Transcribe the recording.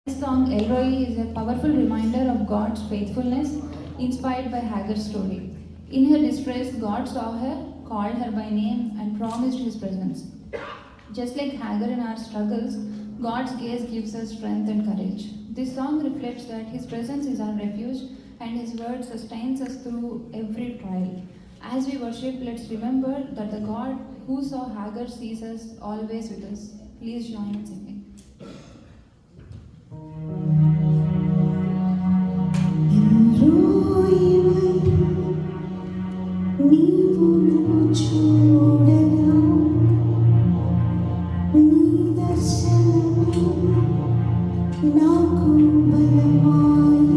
This song, Elroy, is a powerful reminder of God's faithfulness inspired by Hagar's story. In her distress, God saw her, called her by name, and promised his presence. Just like Hagar in our struggles, God's gaze gives us strength and courage. This song reflects that His presence is our refuge and His word sustains us through every trial. As we worship, let's remember that the God who saw Hagar sees us always with us. Please join in singing. నీవు చూడగా నీ దర్శనమే నాకు బలమాయ